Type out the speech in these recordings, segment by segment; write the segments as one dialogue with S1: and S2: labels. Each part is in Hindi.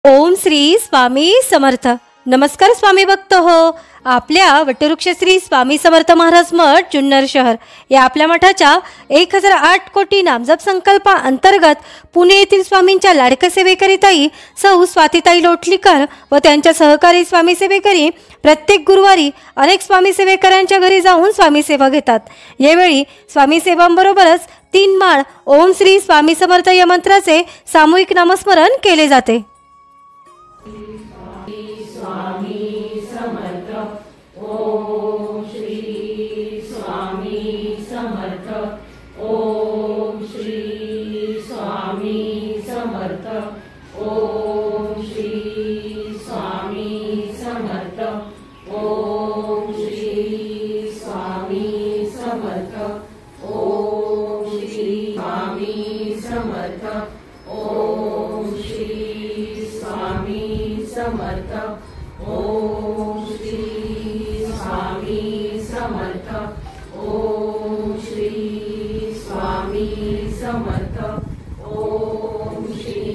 S1: ओम श्री स्वामी समर्थ. नमस्कार स्वामी भक्त हो. आपल्या वटवृक्ष श्री स्वामी समर्थ महाराज मठ जुन्नर शहर या आपल्या मठाच्या 1008 कोटी नामजप संकल्पा अंतर्गत पुणे येथील स्वामींच्या लाडक्या सेवेकरीताई सौ स्वातीताई लोटलीकर व त्यांच्या सहकारी स्वामी सेवेकरी प्रत्येक गुरुवारी अनेक स्वामी सेवेकरांच्या घरी जाऊन स्वामी सेवा घेतात. यावेळी स्वामी सेवांबरोबरच 3 माळ ओम श्री स्वामी समर्थ या मंत्राचे सामूहिक नामस्मरण केले जाते.
S2: स्वामी समर्थ. ओम श्री स्वामी समर्थ. ओम श्री स्वामी समर्थ. ओम श्री स्वामी समर्थ. ओम श्री स्वामी समर्थ. ओम श्री स्वामी समर्थ. ओम श्री स्वामी समर्थ. ओम श्री स्वामी समर्थ. ओम श्री स्वामी समर्थ. ओम श्री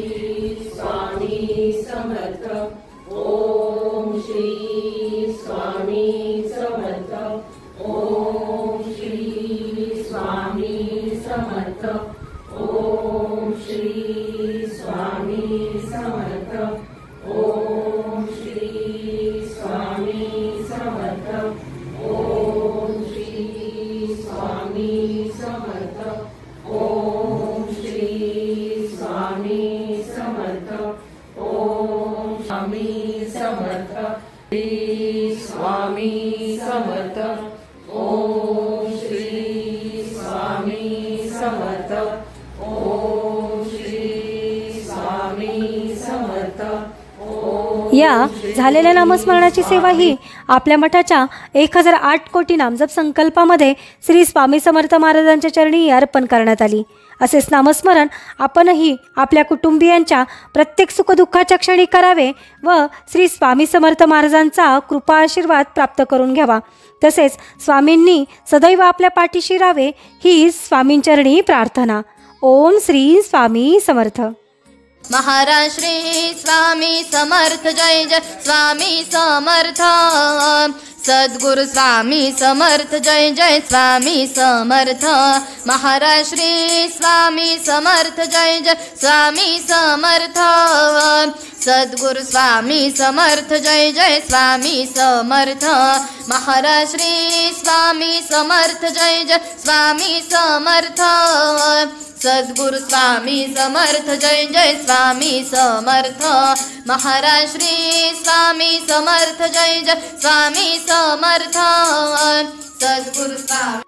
S2: स्वामी समर्थ. ओम श्री स्वामी समर्थ. ओम श्री स्वामी समर्थ. ओम श्री स्वामी समर्थ. ओम श्री स्वामी समर्थ. ओम श्री स्वामी समर्थ. ओम श्री स्वामी समर्थ. ओम स्वामी समर्थ. श्री स्वामी समर्थ. ओम श्री स्वामी समर्थ. ओम श्री स्वामी समर्थ.
S1: या झालेल्या नामस्मरणाची सेवा ही आपल्या मठाच्या 1008 कोटी नामजप संकल्पामध्ये श्री स्वामी समर्थ महाराजांच्या चरणी अर्पण करण्यात आली. असेच नामस्मरण आपणही आपल्या कुटुंबियांच्या प्रत्येक सुखदुःखाच्या क्षणी करावे व श्री स्वामी समर्थ महाराजांचा कृपा आशीर्वाद प्राप्त करून घ्यावा. तसेच स्वामींनी सदैव आपल्या पाठीशी राहावे ही स्वामींचरणी प्रार्थना. ओम श्री स्वामी समर्थ.
S3: महाराज श्री स्वामी समर्थ. जय जय स्वामी समर्थ. सद्गुरु स्वामी समर्थ. जय जय स्वामी समर्थ. महाराज श्री स्वामी समर्थ. जय जय स्वामी समर्थ. सद्गुरु स्वामी समर्थ. जय जय स्वामी समर्थ. महाराज श्री स्वामी समर्थ. जय जय स्वामी समर्थ. सद्गुरु स्वामी समर्थ. जय जय स्वामी समर्थ. महाराज श्री स्वामी समर्थ. जय जय स्वामी समर्थ. सद्गुरु स्वामी